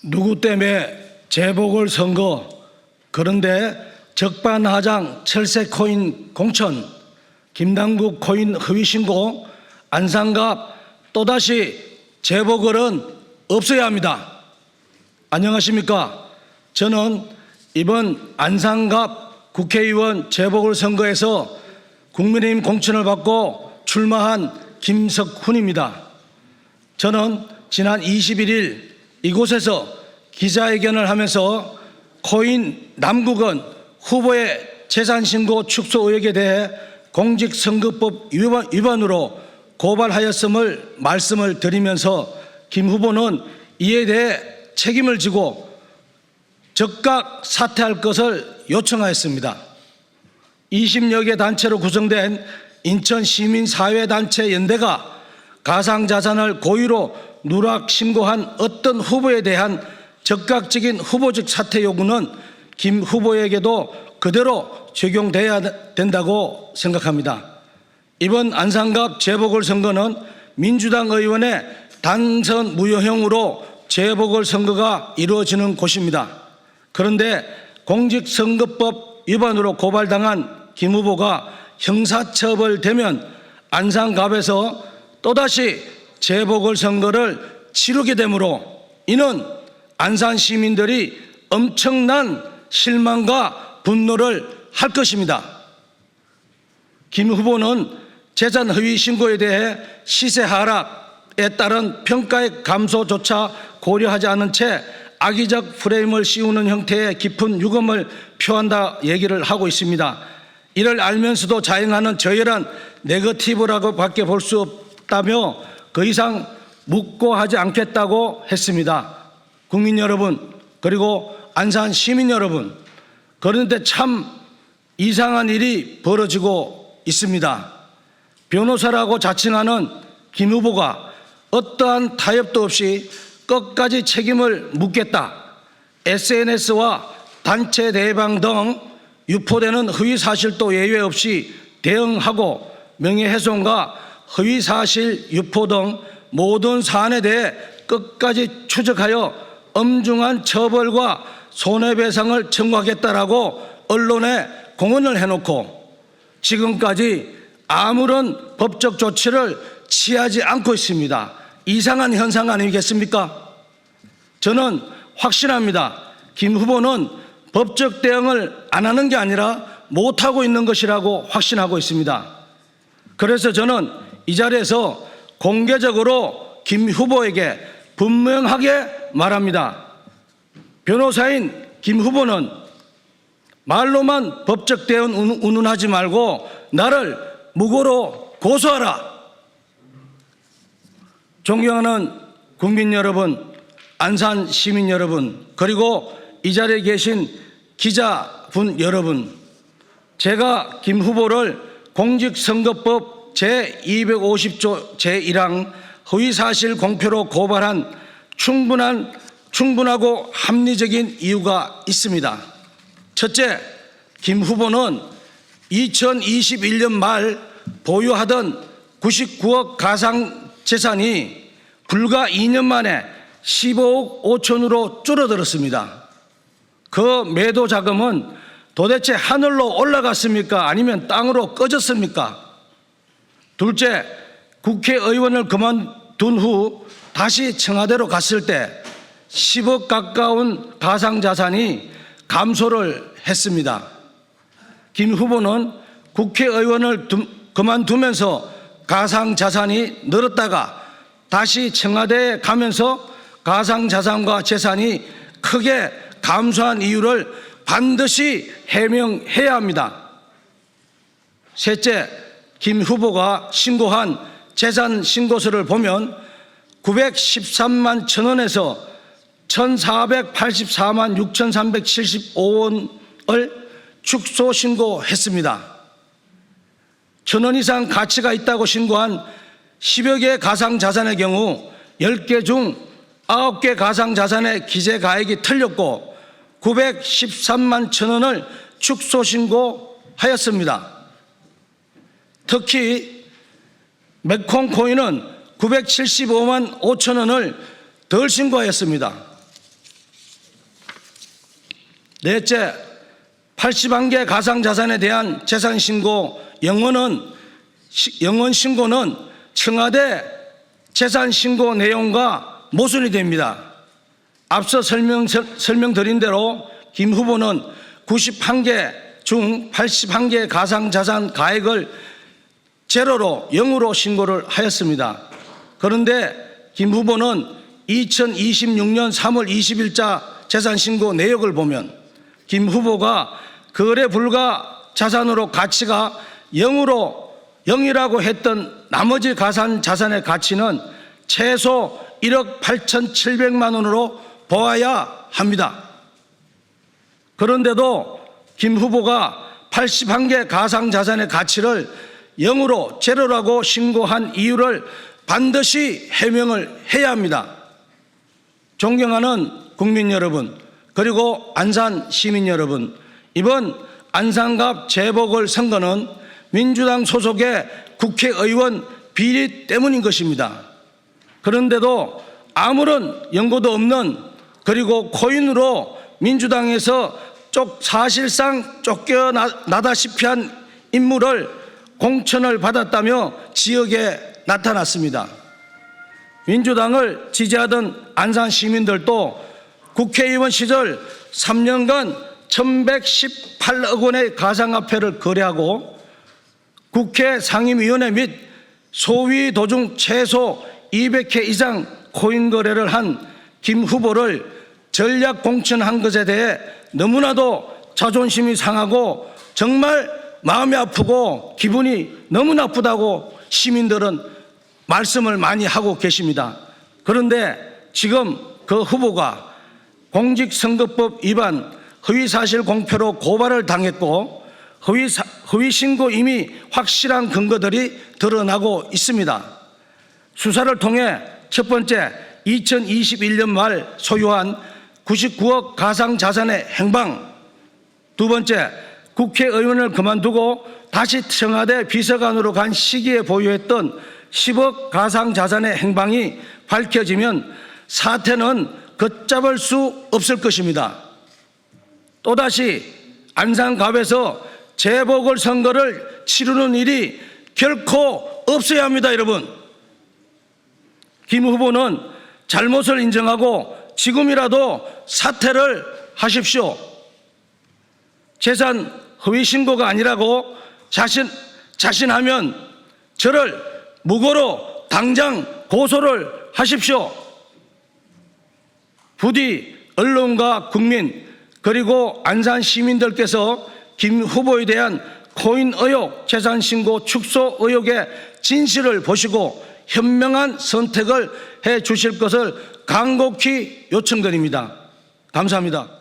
누구 때문에 재보궐선거, 그런데 적반하장 철새 코인 공천, 김남국 코인 허위신고, 안상갑 또다시 재보궐은 없어야 합니다. 안녕하십니까? 저는 이번 안상갑 국회의원 재보궐선거에서 국민의힘 공천을 받고 출마한 김석훈입니다. 저는 지난 21일 이곳에서 기자회견을 하면서 코인 남국은 후보의 재산신고 축소 의혹에 대해 공직선거법 위반으로 고발하였음을 말씀을 드리면서 김 후보는 이에 대해 책임을 지고 즉각 사퇴할 것을 요청하였습니다. 20여 개 단체로 구성된 인천시민사회단체 연대가 가상자산을 고의로 누락 신고한 어떤 후보에 대한 즉각적인 후보직 사퇴 요구는 김 후보에게도 그대로 적용돼야 된다고 생각합니다. 이번 안상갑 재보궐선거는 민주당 의원의 당선 무효형으로 재보궐선거가 이루어지는 곳입니다. 그런데 공직선거법 위반으로 고발당한 김 후보가 형사처벌되면 안상갑에서 또다시 재보궐선거를 치르게 되므로 이는 안산 시민들이 엄청난 실망과 분노를 할 것입니다. 김 후보는 재산 허위 신고에 대해 시세 하락에 따른 평가의 감소조차 고려하지 않은 채 악의적 프레임을 씌우는 형태의 깊은 유감을 표한다 얘기를 하고 있습니다. 이를 알면서도 자행하는 저열한 네거티브라고 밖에 볼 수 없다며 그 이상 묵고하지 않겠다고 했습니다. 국민 여러분, 그리고 안산 시민 여러분, 그런데 참 이상한 일이 벌어지고 있습니다. 변호사라고 자칭하는 김 후보가 어떠한 타협도 없이 끝까지 책임을 묻겠다, SNS와 단체 대방 등 유포되는 허위사실도 예외 없이 대응하고 명예훼손과 허위사실 유포 등 모든 사안에 대해 끝까지 추적하여 엄중한 처벌과 손해배상을 청구하겠다라고 언론에 공언을 해놓고 지금까지 아무런 법적 조치를 취하지 않고 있습니다. 이상한 현상 아니겠습니까? 저는 확신합니다. 김 후보는 법적 대응을 안 하는 게 아니라 못하고 있는 것이라고 확신하고 있습니다. 그래서 저는 이 자리에서 공개적으로 김 후보에게 분명하게 말합니다. 변호사인 김 후보는 말로만 법적 대응 운운하지 말고 나를 무고로 고소하라. 존경하는 국민 여러분, 안산 시민 여러분, 그리고 이 자리에 계신 기자분 여러분, 제가 김 후보를 공직선거법 제250조 제1항 허위사실 공표로 고발한 충분하고 합리적인 이유가 있습니다. 첫째, 김 후보는 2021년 말 보유하던 99억 가상재산이 불과 2년 만에 15억 5천으로 줄어들었습니다. 그 매도 자금은 도대체 하늘로 올라갔습니까? 아니면 땅으로 꺼졌습니까? 둘째, 국회의원을 그만둔 후 다시 청와대로 갔을 때 10억 가까운 가상자산이 감소를 했습니다. 김 후보는 국회의원을 그만두면서 가상자산이 늘었다가 다시 청와대에 가면서 가상자산과 재산이 크게 감소한 이유를 반드시 해명해야 합니다. 셋째, 김 후보가 신고한 재산 신고서를 보면 913만 1,000원에서 1,484만 6,375원을 축소 신고했습니다. 1,000원 이상 가치가 있다고 신고한 10여 개 가상자산의 경우 10개 중 9개 가상자산의 기재가액이 틀렸고 913만 1,000원을 축소 신고하였습니다. 특히 메콩코인은 975만 5천 원을 덜 신고하였습니다. 넷째, 81개 가상자산에 대한 재산신고 영원 신고는 청와대 재산신고 내용과 모순이 됩니다. 앞서 설명드린 대로 김 후보는 91개 중 81개 가상자산 가액을 제로로 0으로 신고를 하였습니다. 그런데 김 후보는 2026년 3월 20일자 재산신고 내역을 보면 김 후보가 거래 불가 자산으로 가치가 0이라고 했던 나머지 가상자산의 가치는 최소 1억 8,700만 원으로 보아야 합니다. 그런데도 김 후보가 81개 가상자산의 가치를 0으로 제로라고 신고한 이유를 반드시 해명을 해야 합니다. 존경하는 국민 여러분, 그리고 안산 시민 여러분, 이번 안산갑 재보궐선거는 민주당 소속의 국회의원 비리 때문인 것입니다. 그런데도 아무런 연고도 없는, 그리고 코인으로 민주당에서 사실상 쫓겨나다시피 한 인물을 공천을 받았다며 지역에 나타났습니다. 민주당을 지지하던 안산 시민들도 국회의원 시절 3년간 1,118억 원의 가상화폐를 거래하고 국회 상임위원회 및 소위 도중 최소 200회 이상 코인 거래를 한 김 후보를 전략 공천한 것에 대해 너무나도 자존심이 상하고 정말 마음이 아프고 기분이 너무 나쁘다고 시민들은 말씀을 많이 하고 계십니다. 그런데 지금 그 후보가 공직선거법 위반 허위사실 공표로 고발을 당했고 허위신고 이미 확실한 근거들이 드러나고 있습니다. 수사를 통해 첫 번째, 2021년 말 소유한 99억 가상자산의 행방, 두 번째, 국회의원을 그만두고 다시 청와대 비서관으로 간 시기에 보유했던 10억 가상자산의 행방이 밝혀지면 사태는 걷잡을 수 없을 것입니다. 또다시 안산갑에서 재보궐선거를 치르는 일이 결코 없어야 합니다, 여러분. 김 후보는 잘못을 인정하고 지금이라도 사퇴를 하십시오. 재산 허위 신고가 아니라고 자신하면 저를 무고로 당장 고소를 하십시오. 부디 언론과 국민, 그리고 안산 시민들께서 김 후보에 대한 코인 의혹, 재산 신고 축소 의혹의 진실을 보시고 현명한 선택을 해 주실 것을 간곡히 요청드립니다. 감사합니다.